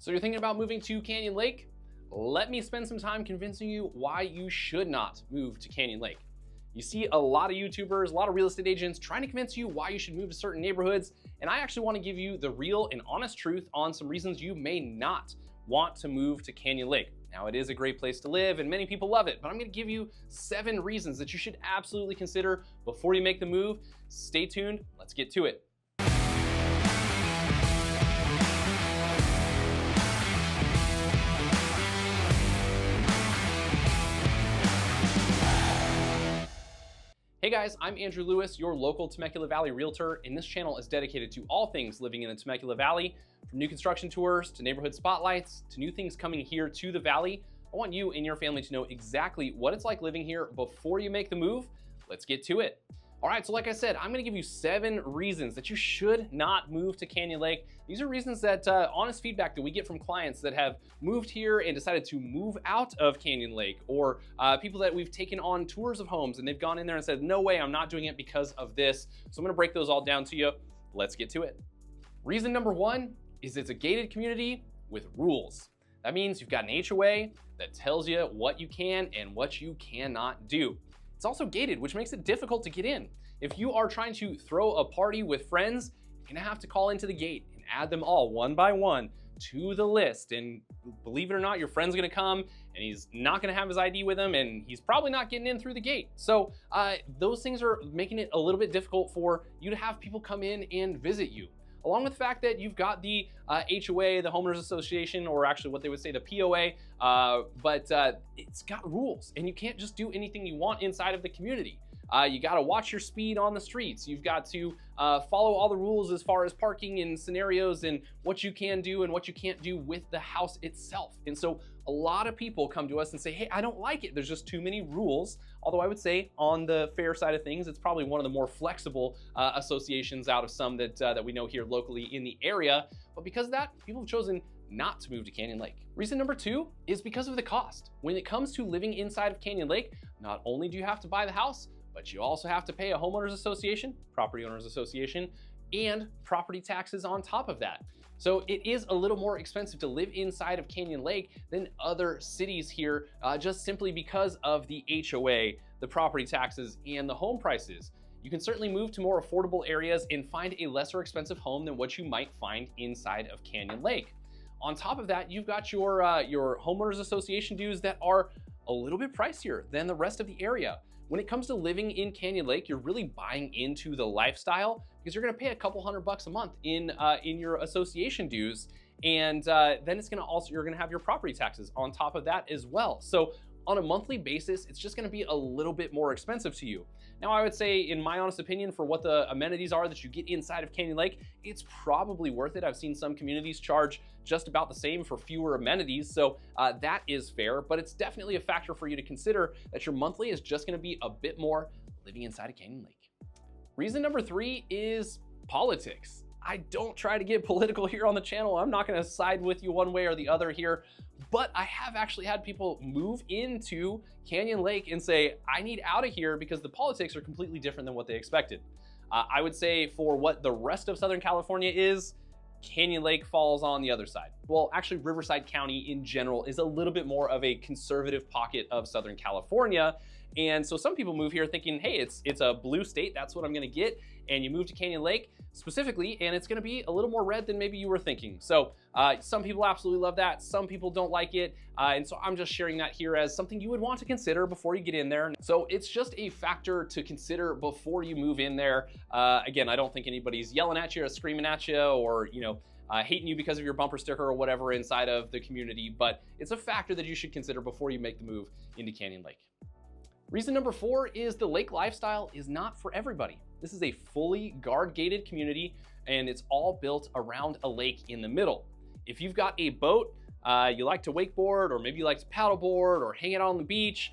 So you're thinking about moving to Canyon Lake? Let me spend some time convincing you why you should not move to Canyon Lake. You see a lot of YouTubers, a lot of real estate agents trying to convince you why you should move to certain neighborhoods, and I actually want to give you the real and honest truth on some reasons you may not want to move to Canyon Lake. Now, it is a great place to live and many people love it, but I'm going to give you 7 reasons that you should absolutely consider before you make the move. Stay tuned, let's get to it. Hey guys, I'm Andrew Lewis, your local Temecula Valley realtor, and this channel is dedicated to all things living in the Temecula Valley, from new construction tours to neighborhood spotlights to new things coming here to the Valley. I want you and your family to know exactly what it's like living here before you make the move. Let's get to it. All right, so like I said, I'm gonna give you 7 reasons that you should not move to Canyon Lake. These are reasons that honest feedback that we get from clients that have moved here and decided to move out of Canyon Lake, or people that we've taken on tours of homes and they've gone in there and said, no way, I'm not doing it because of this. So I'm gonna break those all down to you. Let's get to it. Reason number 1 is it's a gated community with rules. That means you've got an HOA that tells you what you can and what you cannot do. It's also gated, which makes it difficult to get in. If you are trying to throw a party with friends, you're gonna have to call into the gate and add them all one by one to the list. And believe it or not, your friend's gonna come and he's not gonna have his ID with him and he's probably not getting in through the gate. So those things are making it a little bit difficult for you to have people come in and visit you. Along with the fact that you've got the HOA, the homeowners association, or actually what they would say the POA, but it's got rules and you can't just do anything you want inside of the community. You gotta watch your speed on the streets. You've got to follow all the rules as far as parking and scenarios and what you can do and what you can't do with the house itself. And so a lot of people come to us and say, hey, I don't like it. There's just too many rules. Although I would say on the fair side of things, it's probably one of the more flexible associations out of some that we know here locally in the area. But because of that, people have chosen not to move to Canyon Lake. Reason number 2 is because of the cost. When it comes to living inside of Canyon Lake, not only do you have to buy the house, but you also have to pay a homeowners association, property owners association, and property taxes on top of that. So it is a little more expensive to live inside of Canyon Lake than other cities here, just simply because of the HOA, the property taxes, and the home prices. You can certainly move to more affordable areas and find a lesser expensive home than what you might find inside of Canyon Lake. On top of that, you've got your homeowners association dues that are a little bit pricier than the rest of the area. When it comes to living in Canyon Lake, you're really buying into the lifestyle because you're gonna pay a couple $100 a month in your association dues. And then it's gonna also, you're gonna have your property taxes on top of that as well. So on a monthly basis, it's just gonna be a little bit more expensive to you. Now, I would say, in my honest opinion, for what the amenities are that you get inside of Canyon Lake, it's probably worth it. I've seen some communities charge just about the same for fewer amenities, so that is fair, but it's definitely a factor for you to consider that your monthly is just gonna be a bit more living inside of Canyon Lake. Reason number 3 is politics. I don't try to get political here on the channel. I'm not gonna side with you one way or the other here, but I have actually had people move into Canyon Lake and say, I need out of here because the politics are completely different than what they expected. I would say for what the rest of Southern California is, Canyon Lake falls on the other side. Well, actually Riverside County in general is a little bit more of a conservative pocket of Southern California. And so some people move here thinking, hey, it's a blue state, that's what I'm gonna get. And you move to Canyon Lake specifically, and it's gonna be a little more red than maybe you were thinking. So some people absolutely love that, some people don't like it. And so I'm just sharing that here as something you would want to consider before you get in there. So it's just a factor to consider before you move in there. Again, I don't think anybody's yelling at you or screaming at you or, hating you because of your bumper sticker or whatever inside of the community, but it's a factor that you should consider before you make the move into Canyon Lake. Reason number 4 is the lake lifestyle is not for everybody. This is a fully guard-gated community and it's all built around a lake in the middle. If you've got a boat, you like to wakeboard, or maybe you like to paddleboard or hang out on the beach,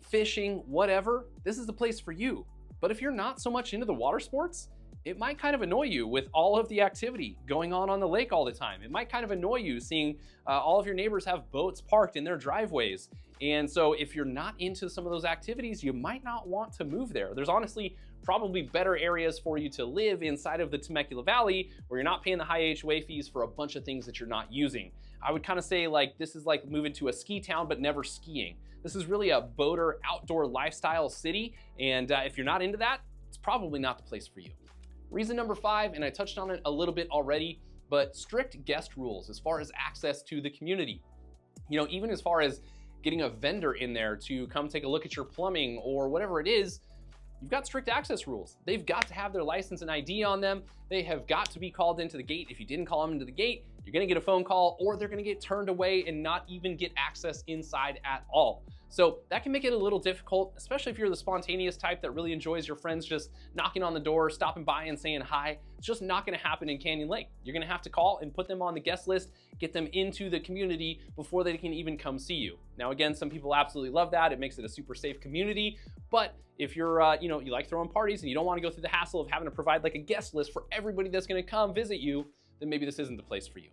fishing, whatever, this is the place for you. But if you're not so much into the water sports, it might kind of annoy you with all of the activity going on the lake all the time. It might kind of annoy you seeing all of your neighbors have boats parked in their driveways. And so if you're not into some of those activities, you might not want to move there. There's honestly probably better areas for you to live inside of the Temecula Valley where you're not paying the high HOA fees for a bunch of things that you're not using. I would kind of say like this is like moving to a ski town but never skiing. This is really a boater outdoor lifestyle city, and if you're not into that, it's probably not the place for you. Reason number 5, and I touched on it a little bit already, but strict guest rules as far as access to the community. You know, even as far as getting a vendor in there to come take a look at your plumbing or whatever it is, you've got strict access rules. They've got to have their license and ID on them. They have got to be called into the gate. If you didn't call them into the gate, you're gonna get a phone call or they're gonna get turned away and not even get access inside at all. So that can make it a little difficult, especially if you're the spontaneous type that really enjoys your friends just knocking on the door, stopping by and saying hi. It's just not gonna happen in Canyon Lake. You're gonna have to call and put them on the guest list, get them into the community before they can even come see you. Now again, some people absolutely love that. It makes it a super safe community. But if you're, you like throwing parties and you don't wanna go through the hassle of having to provide like a guest list for everybody that's gonna come visit you, then maybe this isn't the place for you.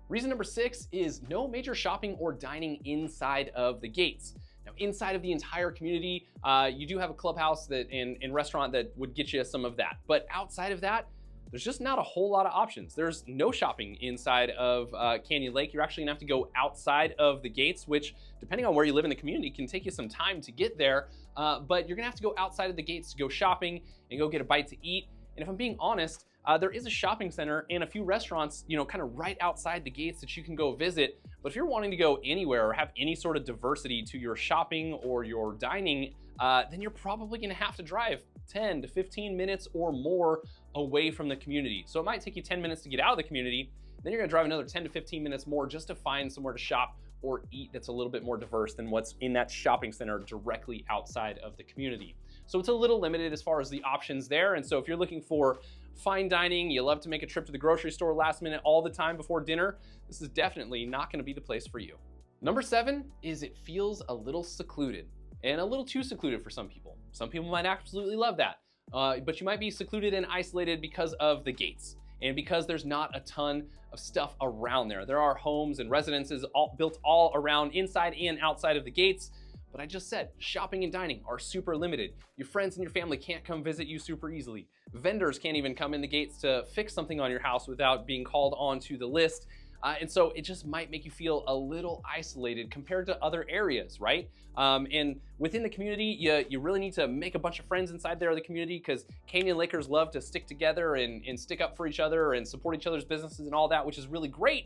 Reason number 6 is no major shopping or dining inside of the gates. Now, inside of the entire community, you do have a clubhouse and restaurant that would get you some of that. But outside of that, there's just not a whole lot of options. There's no shopping inside of Canyon Lake. You're actually gonna have to go outside of the gates, which depending on where you live in the community can take you some time to get there. But you're gonna have to go outside of the gates to go shopping and go get a bite to eat. And if I'm being honest, there is a shopping center and a few restaurants, kind of right outside the gates that you can go visit. But if you're wanting to go anywhere or have any sort of diversity to your shopping or your dining, then you're probably gonna have to drive 10 to 15 minutes or more away from the community. So it might take you 10 minutes to get out of the community, then you're gonna drive another 10 to 15 minutes more just to find somewhere to shop or eat that's a little bit more diverse than what's in that shopping center directly outside of the community. So it's a little limited as far as the options there. And so if you're looking for fine dining, you love to make a trip to the grocery store last minute all the time before dinner, this is definitely not gonna be the place for you. Number 7 is it feels a little secluded and a little too secluded for some people. Some people might absolutely love that, but you might be secluded and isolated because of the gates and because there's not a ton of stuff around there. There are homes and residences built all around inside and outside of the gates. But I just said, shopping and dining are super limited. Your friends and your family can't come visit you super easily. Vendors can't even come in the gates to fix something on your house without being called onto the list. And so it just might make you feel a little isolated compared to other areas, right? And within the community, you really need to make a bunch of friends inside there of the community because Canyon Lakers love to stick together and stick up for each other and support each other's businesses and all that, which is really great.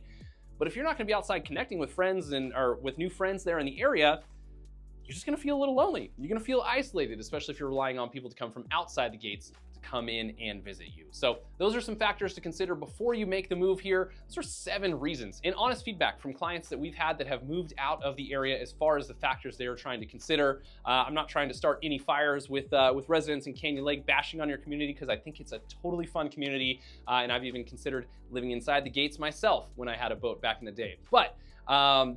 But if you're not gonna be outside connecting with friends or with new friends there in the area, you're just gonna feel a little lonely. You're gonna feel isolated, especially if you're relying on people to come from outside the gates to come in and visit you. So those are some factors to consider before you make the move here. Those are 7 reasons and honest feedback from clients that we've had that have moved out of the area as far as the factors they are trying to consider. I'm not trying to start any fires with residents in Canyon Lake bashing on your community because I think it's a totally fun community. And I've even considered living inside the gates myself when I had a boat back in the day. But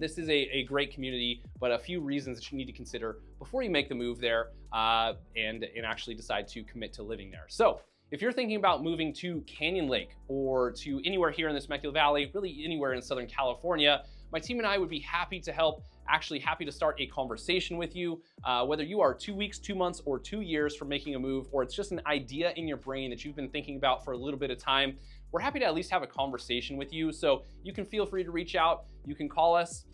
this is a great community, but a few reasons that you need to consider before you make the move there and actually decide to commit to living there. So if you're thinking about moving to Canyon Lake or to anywhere here in the Temecula Valley, really anywhere in Southern California, my team and I would be happy to help, actually happy to start a conversation with you, whether you are 2 weeks, 2 months, or 2 years from making a move, or it's just an idea in your brain that you've been thinking about for a little bit of time. We're happy to at least have a conversation with you. So you can feel free to reach out. You can call us,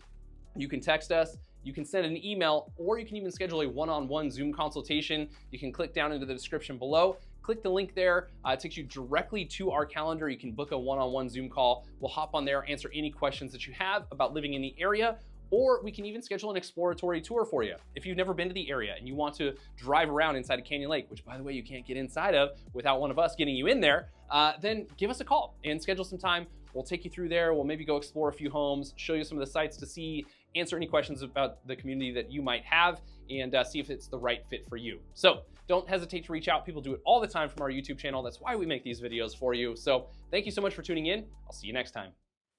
you can text us, you can send an email, or you can even schedule a one-on-one Zoom consultation. You can click down into the description below. Click the link there. It takes you directly to our calendar. You can book a one-on-one Zoom call. We'll hop on there, answer any questions that you have about living in the area, or we can even schedule an exploratory tour for you. If you've never been to the area and you want to drive around inside of Canyon Lake, which by the way, you can't get inside of without one of us getting you in there, then give us a call and schedule some time. We'll take you through there. We'll maybe go explore a few homes, show you some of the sites to see, answer any questions about the community that you might have, and see if it's the right fit for you. So don't hesitate to reach out. People do it all the time from our YouTube channel. That's why we make these videos for you. So thank you so much for tuning in. I'll see you next time.